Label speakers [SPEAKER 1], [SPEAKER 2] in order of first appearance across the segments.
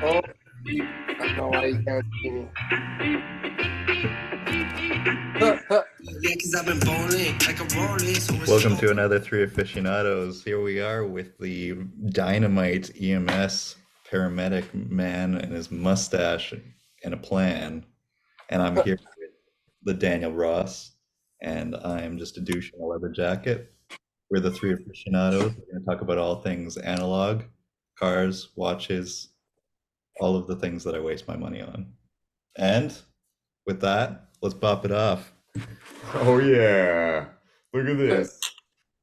[SPEAKER 1] Oh, I don't know why you can't see me.
[SPEAKER 2] Welcome to another Three Aficionados. Here we are with the dynamite EMS paramedic man and his mustache and a plan. And I'm here with the Daniel Ross, and I'm just a douche in a leather jacket. We're the Three Aficionados. We're going to talk about all things analog, cars, watches, all of the things that I waste my money on. And with that, let's pop it off.
[SPEAKER 3] Oh yeah. Look at this.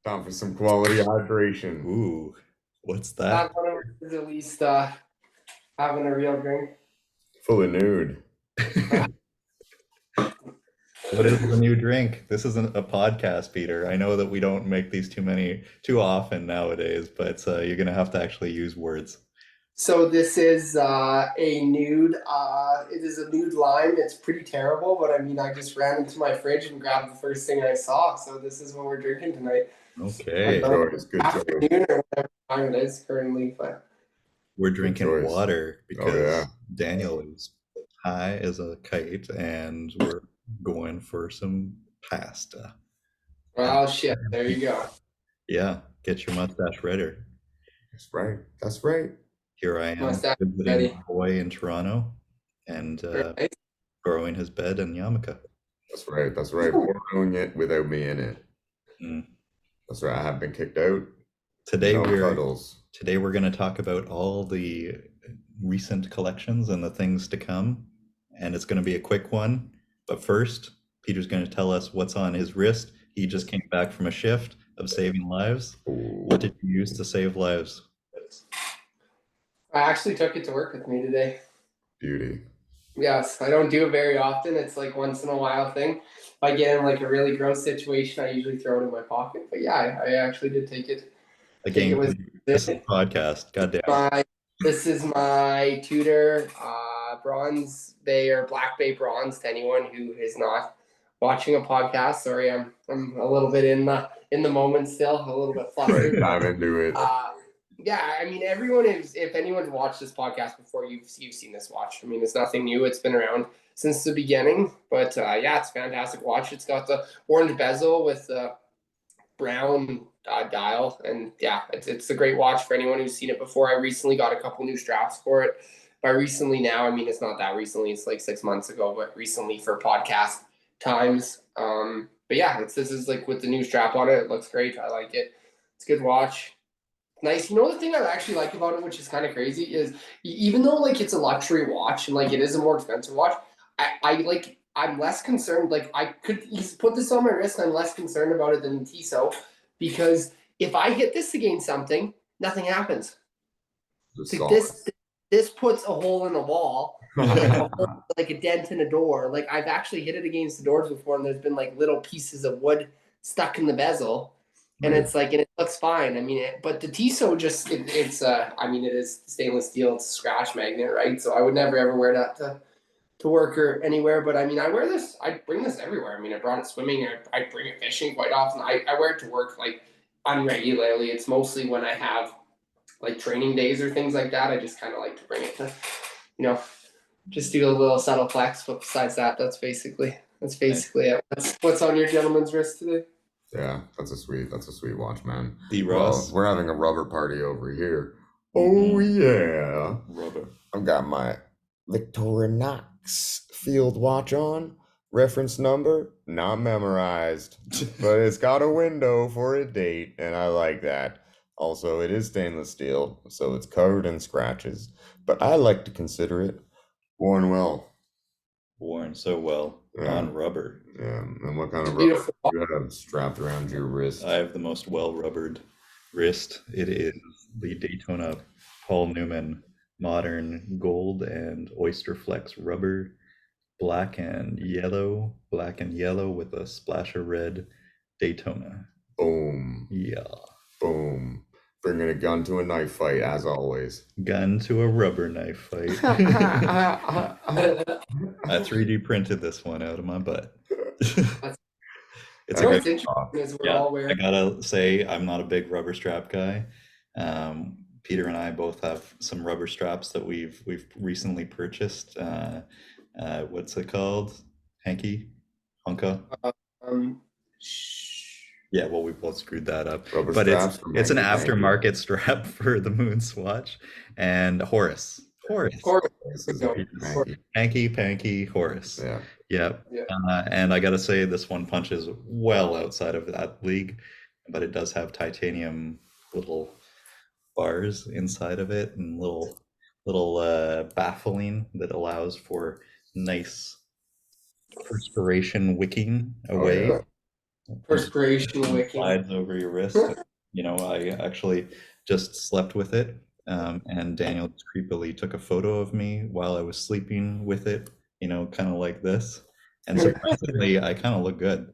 [SPEAKER 3] Time for some quality hydration.
[SPEAKER 2] Ooh, what's that?
[SPEAKER 1] That one is at least having a real drink.
[SPEAKER 3] Fully nude.
[SPEAKER 2] What is the new drink? This isn't a podcast, Peter. I know that we don't make these too often nowadays, but you're gonna have to actually use words.
[SPEAKER 1] So this is a nude. It is a nude lime. It's pretty terrible, but I mean, I just ran into my fridge and grabbed the first thing I saw. So this is what we're drinking tonight.
[SPEAKER 2] Okay.
[SPEAKER 3] Good choice. Good choice.
[SPEAKER 1] Afternoon or whatever time it is currently, but
[SPEAKER 2] We're drinking
[SPEAKER 3] choice.
[SPEAKER 2] water because
[SPEAKER 3] yeah.
[SPEAKER 2] Daniel is high as a kite, and we're going for some pasta.
[SPEAKER 1] well, shit. There you go.
[SPEAKER 2] Yeah, get your mustache ready.
[SPEAKER 3] That's right. That's right.
[SPEAKER 2] Here I am
[SPEAKER 1] Mustache
[SPEAKER 2] visiting
[SPEAKER 1] ready.
[SPEAKER 2] my boy in Toronto and
[SPEAKER 1] Right?
[SPEAKER 2] growing his bed in Yamaka.
[SPEAKER 3] That's right. That's right. We're doing it without me in it.
[SPEAKER 2] Mm.
[SPEAKER 3] That's right. I have been kicked out.
[SPEAKER 2] Today
[SPEAKER 3] No
[SPEAKER 2] we're
[SPEAKER 3] cuddles.
[SPEAKER 2] Today we're going to talk about all the recent collections and the things to come, and it's going to be a quick one. But first, Peter's going to tell us what's on his wrist. He just came back from a shift of saving lives.
[SPEAKER 3] Ooh,
[SPEAKER 2] What did you use to save lives?
[SPEAKER 1] I actually took it to work with me today.
[SPEAKER 3] beauty.
[SPEAKER 1] Yes, I don't do it very often. It's like once in a while thing. If I get in like a really gross situation, I usually throw it in my pocket. But yeah, I actually did take it.
[SPEAKER 2] Again,
[SPEAKER 1] it was-
[SPEAKER 2] this is a podcast. Goddamn.
[SPEAKER 1] This is my Tudor Bronze Bay or Black Bay Bronze. To anyone who is not watching a podcast, sorry, I'm a little bit in the moment still, a little bit flustered.
[SPEAKER 3] Right, dive into it.
[SPEAKER 1] Yeah, I mean, if anyone's watched this podcast before, you've seen this watch. I mean, it's nothing new. It's been around since the beginning. But yeah, it's a fantastic watch. It's got the orange bezel with the brown dial, and yeah, it's a great watch for anyone who's seen it before. I recently got a couple new straps for it. By recently now, I mean it's not that recently. It's like 6 months ago, but recently for podcast times. But yeah, this is like with the new strap on it. It looks great. I like it. It's a good watch. Nice. You know, the thing I actually like about it, which is kind of crazy, is even though like it's a luxury watch and like it is a more expensive watch, I'm less concerned. Like I could put this on my wrist, and I'm less concerned about it than the Tissot, because if I hit this against something, nothing happens. Like this puts a hole in the wall, like a dent in a door. Like I've actually hit it against the doors before, and there's been like little pieces of wood stuck in the bezel. And it's like, and it looks fine. I mean, but the Tissot just, it's I mean, it is stainless steel. It's a scratch magnet, right? So I would never ever wear that to work or anywhere. But I mean, I wear this. I bring this everywhere. I mean, I brought it swimming. I bring it fishing quite often. I wear it to work like unregularly. It's mostly when I have like training days or things like that. I just kind of like to bring it to, just do a little subtle flex. But besides that, that's basically it. What's on your gentleman's wrist today?
[SPEAKER 3] Yeah, that's a sweet watch, man.
[SPEAKER 2] D-Ross.
[SPEAKER 3] Well, we're having a rubber party over here. Oh yeah,
[SPEAKER 2] Rubber.
[SPEAKER 3] I've got my Victorinox field watch on. Reference number not memorized, but it's got a window for a date, and I like that. Also, it is stainless steel, so it's covered in scratches, but I like to consider it worn well.
[SPEAKER 2] Worn so well on rubber.
[SPEAKER 3] Yeah, and what kind of rubber do you have strapped around your wrist?
[SPEAKER 2] I have the most well-rubbered wrist. It is the Daytona Paul Newman modern gold and oyster flex rubber, black and yellow with a splash of red Daytona.
[SPEAKER 3] Boom.
[SPEAKER 2] Yeah.
[SPEAKER 3] Boom. Bringing a gun to a knife fight, as always.
[SPEAKER 2] Gun to a rubber knife fight. I 3D printed this one out of my butt.
[SPEAKER 1] It's interesting is we're all wearing.
[SPEAKER 2] I gotta say, I'm not a big rubber strap guy, Peter and I both have some rubber straps that we've recently purchased. What's it called? Hanky? Honka?
[SPEAKER 1] Um, sh-
[SPEAKER 2] Yeah, well, we both screwed that up.
[SPEAKER 3] Rubber
[SPEAKER 2] But
[SPEAKER 3] straps from
[SPEAKER 2] it's an
[SPEAKER 3] Hanky Panky.
[SPEAKER 2] aftermarket strap for the Moon Swatch. And Horace.
[SPEAKER 1] of course.
[SPEAKER 3] This is
[SPEAKER 1] No,
[SPEAKER 3] Hanky.
[SPEAKER 2] Hanky Panky Horace.
[SPEAKER 3] Yeah.
[SPEAKER 2] Yep.
[SPEAKER 1] Yeah.
[SPEAKER 2] And I gotta say, this one punches well outside of that league, but it does have titanium little bars inside of it and little baffling that allows for nice perspiration wicking away.
[SPEAKER 3] yeah.
[SPEAKER 1] Perspiration wicking.
[SPEAKER 2] Slides over your wrist. You know, I actually just slept with it, and Daniel creepily took a photo of me while I was sleeping with it, you know, kind of like this. And surprisingly, I kind of look good.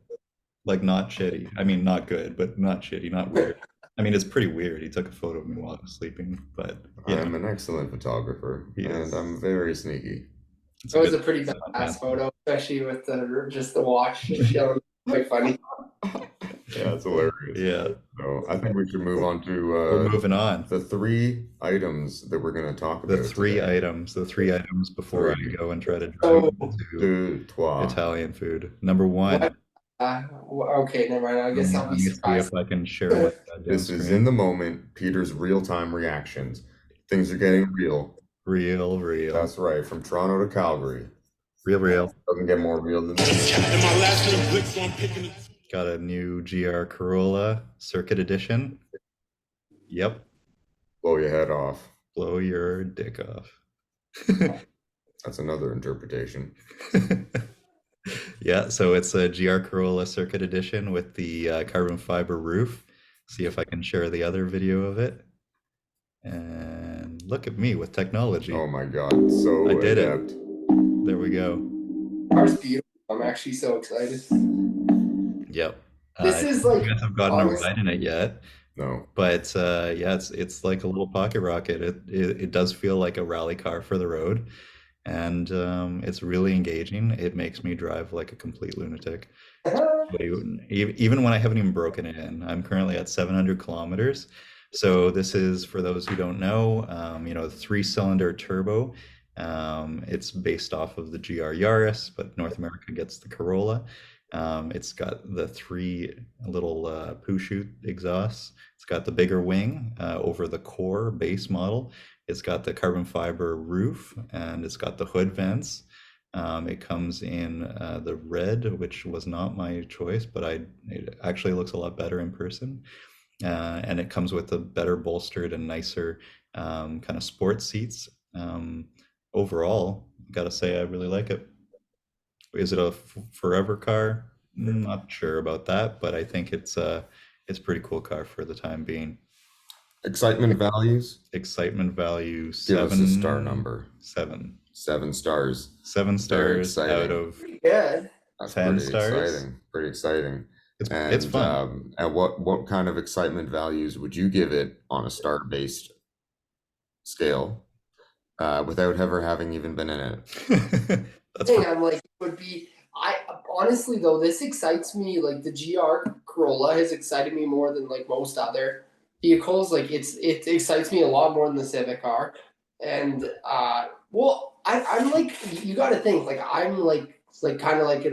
[SPEAKER 2] Like, not shitty. I mean, not good, but not shitty, not weird. I mean, it's pretty weird. He took a photo of me while I was sleeping, but you
[SPEAKER 3] I'm
[SPEAKER 2] know,
[SPEAKER 3] an excellent photographer,
[SPEAKER 2] He is.
[SPEAKER 3] and I'm very sneaky.
[SPEAKER 2] it's
[SPEAKER 1] That was
[SPEAKER 2] good-
[SPEAKER 1] a pretty badass photo, especially with just the watch just showing. Quite funny.
[SPEAKER 3] Yeah, it's hilarious.
[SPEAKER 2] Yeah,
[SPEAKER 3] So I think we should move on
[SPEAKER 2] we're
[SPEAKER 3] to
[SPEAKER 2] moving on.
[SPEAKER 3] the 3 items that we're going to talk
[SPEAKER 2] The
[SPEAKER 3] about.
[SPEAKER 2] three
[SPEAKER 3] today.
[SPEAKER 2] items before
[SPEAKER 3] Three.
[SPEAKER 2] I go and try to drive
[SPEAKER 1] So-
[SPEAKER 2] into
[SPEAKER 3] Deux, trois.
[SPEAKER 2] Italian food. Number one.
[SPEAKER 1] What? Okay, never mind. I guess I'll
[SPEAKER 2] Let
[SPEAKER 1] be
[SPEAKER 2] me see
[SPEAKER 1] surprised.
[SPEAKER 2] if I can share my goddamn
[SPEAKER 3] This is
[SPEAKER 2] screen.
[SPEAKER 3] in the moment, Peter's real-time reactions. Things are getting real.
[SPEAKER 2] Real.
[SPEAKER 3] That's right, from Toronto to Calgary.
[SPEAKER 2] Real.
[SPEAKER 3] Doesn't get more real than this.
[SPEAKER 4] And my last little flicks on picking it.
[SPEAKER 2] Got a new GR Corolla Circuit Edition. Yep.
[SPEAKER 3] Blow your head off.
[SPEAKER 2] Blow your dick off.
[SPEAKER 3] That's another interpretation.
[SPEAKER 2] Yeah, so it's a GR Corolla Circuit Edition with the carbon fiber roof. See if I can share the other video of it. And look at me with technology.
[SPEAKER 3] Oh my god, so
[SPEAKER 2] I did it.
[SPEAKER 3] adept.
[SPEAKER 2] There we go.
[SPEAKER 1] Car's beautiful. I'm actually so excited.
[SPEAKER 2] Yep.
[SPEAKER 1] This is like
[SPEAKER 2] you guys have gotten
[SPEAKER 1] honest-
[SPEAKER 2] a ride in it yet,
[SPEAKER 3] No.
[SPEAKER 2] but yeah, it's like a little pocket rocket. It does feel like a rally car for the road, and it's really engaging. It makes me drive like a complete lunatic. Even when I haven't even broken it in. I'm currently at 700 kilometers. So this is, for those who don't know, you know, the 3-cylinder turbo. It's based off of the GR Yaris, but North America gets the Corolla. It's got the 3 little poo chute exhausts. It's got the bigger wing over the core base model. It's got the carbon fiber roof, and it's got the hood vents. It comes in the red, which was not my choice, but it actually looks a lot better in person. And it comes with a better bolstered and nicer kind of sport seats. Overall, gotta say I really like it. Is it a forever car? Not sure about that, but I think it's a pretty cool car for the time being.
[SPEAKER 3] Excitement values?
[SPEAKER 2] Excitement value
[SPEAKER 3] Give
[SPEAKER 2] 7.
[SPEAKER 3] us a star number.
[SPEAKER 2] 7.
[SPEAKER 3] 7 stars.
[SPEAKER 2] 7
[SPEAKER 3] Very
[SPEAKER 2] stars out
[SPEAKER 3] exciting.
[SPEAKER 2] of
[SPEAKER 1] good.
[SPEAKER 3] That's
[SPEAKER 2] 10
[SPEAKER 3] pretty
[SPEAKER 2] stars.
[SPEAKER 3] exciting. Pretty exciting.
[SPEAKER 2] it's fun.
[SPEAKER 3] And what kind of excitement values would you give it on a star-based scale, without ever having even been in it?
[SPEAKER 2] That's
[SPEAKER 1] Thing I'm like, it would be. I honestly though, this excites me. Like the GR Corolla has excited me more than like most other vehicles. Like it excites me a lot more than the Civic car. And well, I'm like, you got to think like I'm like kind of like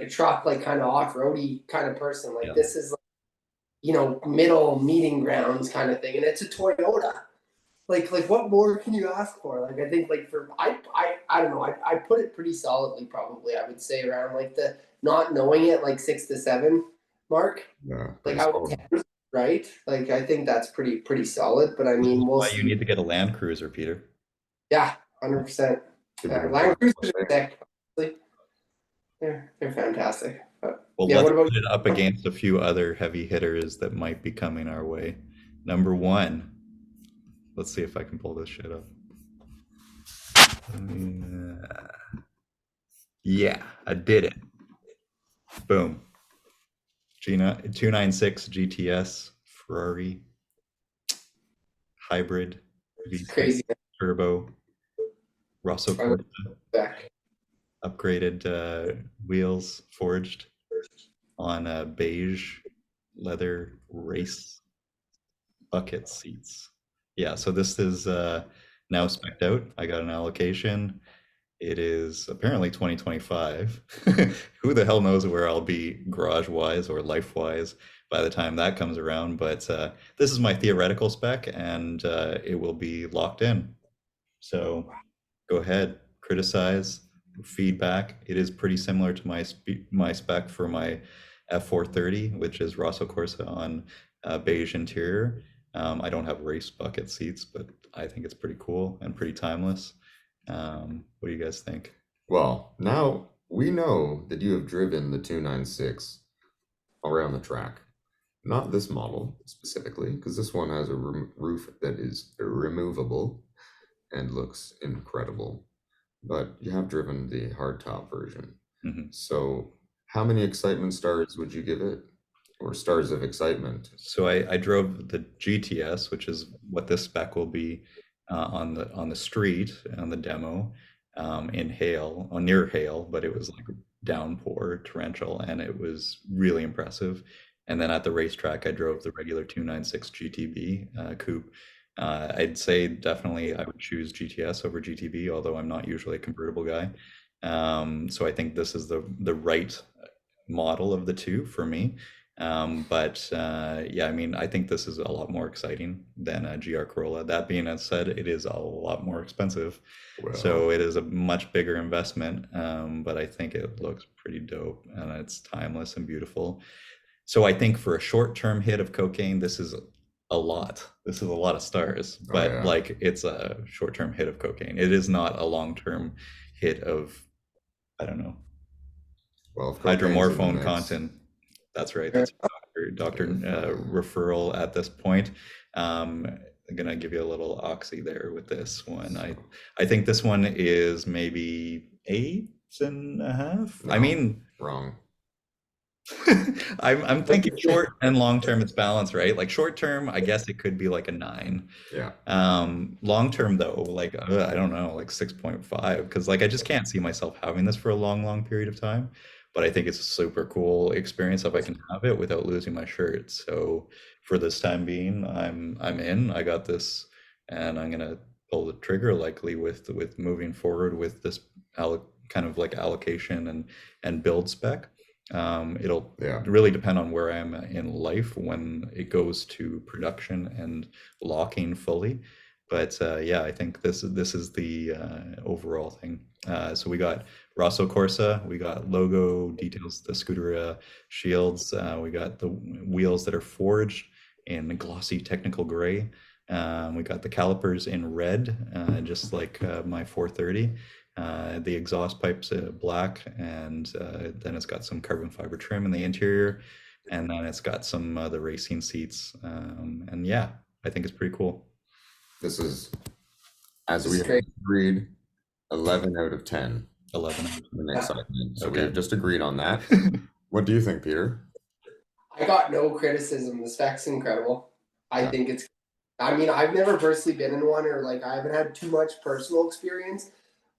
[SPEAKER 1] a truck, like kind of off-roady kind of person. Like
[SPEAKER 2] Yeah.
[SPEAKER 1] this is like, you know, middle meeting grounds kind of thing, and it's a Toyota. Like what more can you ask for? Like I think like for I don't know, I put it pretty solidly, probably I would say around like the not knowing it, like 6 to 7 mark.
[SPEAKER 3] Yeah.
[SPEAKER 1] Like
[SPEAKER 3] pretty
[SPEAKER 1] out
[SPEAKER 3] solid.
[SPEAKER 1] of 10, right? Like I think that's pretty solid. But I mean, we'll
[SPEAKER 2] why
[SPEAKER 1] see.
[SPEAKER 2] you need to get a Land Cruiser, Peter.
[SPEAKER 1] Yeah, 100%.
[SPEAKER 3] Could
[SPEAKER 1] Yeah,
[SPEAKER 3] be
[SPEAKER 1] Land
[SPEAKER 3] the-
[SPEAKER 1] Cruisers are sick. Honestly. They're fantastic. But
[SPEAKER 2] Well,
[SPEAKER 1] yeah,
[SPEAKER 2] let's
[SPEAKER 1] what about
[SPEAKER 2] put it up against a few other heavy hitters that might be coming our way. Number 1. Let's see if I can pull this shit up. Yeah, I did it. Boom. 296 GTS Ferrari hybrid V6
[SPEAKER 1] crazy
[SPEAKER 2] turbo Rosso
[SPEAKER 1] I would-
[SPEAKER 2] Corsa,
[SPEAKER 1] back?
[SPEAKER 2] upgraded wheels forged on beige leather race bucket seats. Yeah, so this is now spec'd out. I got an allocation. It is apparently 2025. Who the hell knows where I'll be garage-wise or life-wise by the time that comes around, but this is my theoretical spec and it will be locked in. So go ahead, criticize, feedback. It is pretty similar to my spec for my F430, which is Rosso Corsa on beige interior. I don't have race bucket seats, but I think it's pretty cool and pretty timeless. What do you guys think?
[SPEAKER 3] Well, now we know that you have driven the 296 around the track. Not this model specifically, because this one has a roof that is removable and looks incredible. But you have driven the hardtop version.
[SPEAKER 2] Mhm.
[SPEAKER 3] So, how many excitement stars would you give it? Or stars of excitement?
[SPEAKER 2] So I drove the GTS, which is what this spec will be on the street on the demo in hail, near hail, but it was like downpour, torrential, and it was really impressive. And then at the racetrack, I drove the regular 296 GTB coupe. I'd say definitely I would choose GTS over GTB, although I'm not usually a convertible guy. So I think this is the right model of the two for me. But yeah, I mean, I think this is a lot more exciting than a GR Corolla. That being said, it is a lot more expensive. So
[SPEAKER 3] Well,
[SPEAKER 2] it is a much bigger investment, but I think it looks pretty dope and it's timeless and beautiful. So I think for a short-term hit of cocaine, this is a lot. This is a lot of stars,
[SPEAKER 3] oh
[SPEAKER 2] but
[SPEAKER 3] yeah.
[SPEAKER 2] like it's a short-term hit of cocaine. It is not a long-term hit of, I don't know,
[SPEAKER 3] Well, if cocaine's in the
[SPEAKER 2] hydromorphone
[SPEAKER 3] mix,
[SPEAKER 2] content. That's right. That's doctor referral at this point. I'm gonna give you a little oxy there with this one. I think this one is maybe 8.5. I
[SPEAKER 3] no,
[SPEAKER 2] mean,
[SPEAKER 3] wrong.
[SPEAKER 2] I'm thinking short and long term it's balanced, right? Like short term, I guess it could be like a 9.
[SPEAKER 3] Yeah.
[SPEAKER 2] Long term though, like I don't know, like 6.5, because like I just can't see myself having this for a long period of time. But I think it's a super cool experience if I can have it without losing my shirt. So for this time being, I'm in. I got this, and I'm gonna pull the trigger likely with moving forward with this kind of like allocation and build spec. It'll
[SPEAKER 3] Yeah.
[SPEAKER 2] really depend on where I am in life when it goes to production and locking fully. But yeah, I think this is the overall thing. So we got Rosso Corsa, we got logo details, the Scuderia shields, we got the wheels that are forged in glossy technical gray. We got the calipers in red, just like my 430. The exhaust pipes black, and then it's got some carbon fiber trim in the interior, and then it's got some the racing seats. And yeah, I think it's pretty cool.
[SPEAKER 3] This is, as
[SPEAKER 1] This
[SPEAKER 3] we
[SPEAKER 1] is
[SPEAKER 3] have
[SPEAKER 1] great.
[SPEAKER 3] agreed, 11 out of 10
[SPEAKER 2] 11.
[SPEAKER 3] in excitement. So we
[SPEAKER 2] Okay.
[SPEAKER 3] have just agreed on that. What do you think, Peter?
[SPEAKER 1] I got no criticism. The spec's incredible. I
[SPEAKER 3] Yeah.
[SPEAKER 1] think it's. I mean, I've never personally been in one, or like I haven't had too much personal experience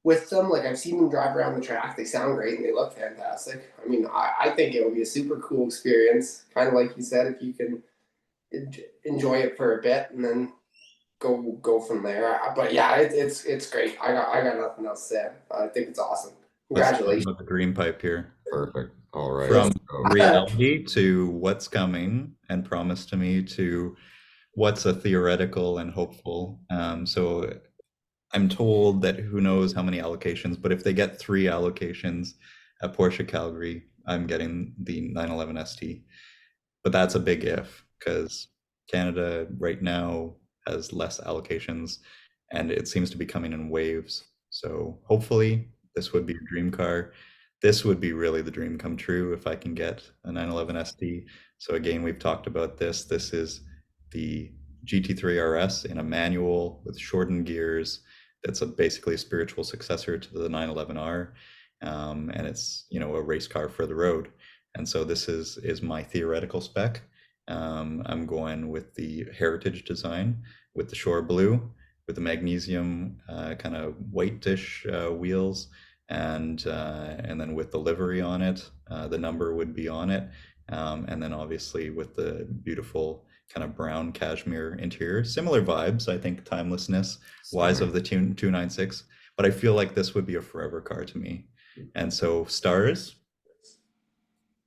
[SPEAKER 1] with them. Like I've seen them drive around the track. They sound great and they look fantastic. I mean, I think it would be a super cool experience. Kind of like you said, if you can enjoy it for a bit and then go from there. But yeah, it's great. I got nothing else to say. I think it's awesome.
[SPEAKER 2] Let's talk
[SPEAKER 1] Congratulations.
[SPEAKER 2] about the green pipe here.
[SPEAKER 3] Perfect. All right.
[SPEAKER 2] From
[SPEAKER 3] let's go.
[SPEAKER 2] reality to what's coming and promised to me to what's a theoretical and hopeful. So I'm told that who knows how many allocations, but if they get 3 allocations at Porsche Calgary, I'm getting the 911 ST. But that's a big if, because Canada right now has less allocations and it seems to be coming in waves. So hopefully this would be a dream car. This would be really the dream come true if I can get a 911 ST. So again, we've talked about this. This is the GT3 RS in a manual with shortened gears. That's basically a spiritual successor to the 911R. And it's, you know, a race car for the road. And so this is my theoretical spec. I'm going with the heritage design with the shore blue, with the magnesium kind of whitish wheels, and then with the livery on it, the number would be on it, and then obviously with the beautiful kind of brown cashmere interior. Similar vibes, I think, timelessness wise of the 296, but I feel like this would be a forever car to me. And so stars,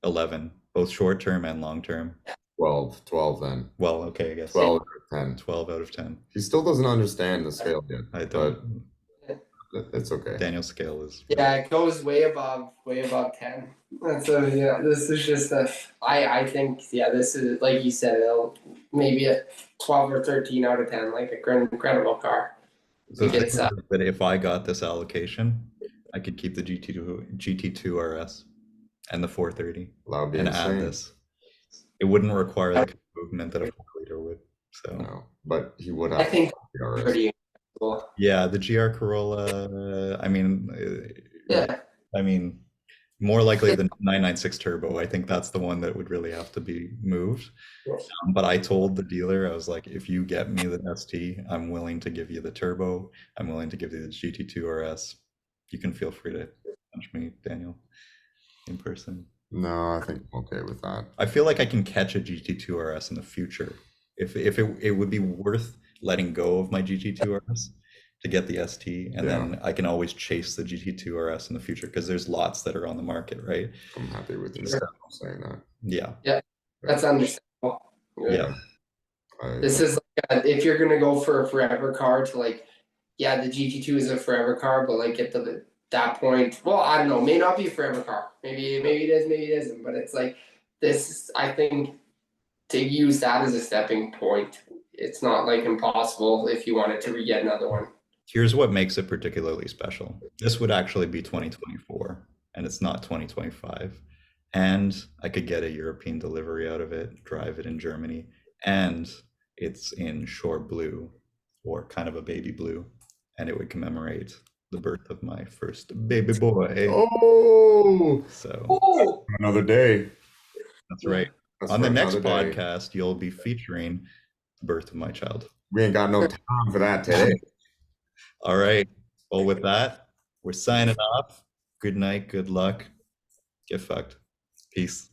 [SPEAKER 2] 11, both short term and long term.
[SPEAKER 3] 12 then.
[SPEAKER 2] Well, okay, I guess
[SPEAKER 3] 12 out of 10.
[SPEAKER 2] 12 out of 10.
[SPEAKER 3] He still doesn't understand the scale yet.
[SPEAKER 2] I don't.
[SPEAKER 3] But it's okay.
[SPEAKER 2] Daniel's scale is.
[SPEAKER 1] Yeah, it goes way above 10. And so yeah, this is just I think this is like you said, maybe a 12 or 13 out of 10, like an incredible car.
[SPEAKER 2] So but if I got this allocation, I could keep the GT2 RS and the 430 and add this. It wouldn't require the movement that a 4-liter would. So
[SPEAKER 3] no, but he would have.
[SPEAKER 1] I think pretty cool.
[SPEAKER 2] Yeah, the GR Corolla. I mean,
[SPEAKER 1] yeah.
[SPEAKER 2] I mean, more likely the 996 Turbo. I think that's the one that would really have to be moved. But I told the dealer, I was like, if you get me the ST, I'm willing to give you the Turbo. I'm willing to give you the GT2 RS. You can feel free to punch me, Daniel, in person.
[SPEAKER 3] No, I think I'm okay with that.
[SPEAKER 2] I feel like I can catch a GT2 RS in the future. If it would be worth letting go of my GT2 RS to get the ST, and then I can always chase the GT2 RS in the future because there's lots that are on the market, right?
[SPEAKER 3] I'm happy with you saying that.
[SPEAKER 2] Yeah,
[SPEAKER 1] that's understandable.
[SPEAKER 2] Yeah.
[SPEAKER 1] This is like if you're gonna go for a forever car to the GT2 is a forever car, but like at that point, well, I don't know, may not be a forever car. Maybe it is, maybe it isn't. But it's like this. I think to use that as a stepping point, it's not like impossible if you wanted to get another one.
[SPEAKER 2] Here's what makes it particularly special. This would actually be 2024, and it's not 2025. And I could get a European delivery out of it, drive it in Germany, and it's in shore blue, or kind of a baby blue, and it would commemorate the birth of my first baby boy.
[SPEAKER 3] Oh,
[SPEAKER 2] so
[SPEAKER 3] another day.
[SPEAKER 2] That's right. On the next podcast, you'll be featuring the birth of my child.
[SPEAKER 3] We ain't got no time for that today.
[SPEAKER 2] All right. Well, with that, we're signing off. Good night. Good luck. Get fucked. Peace.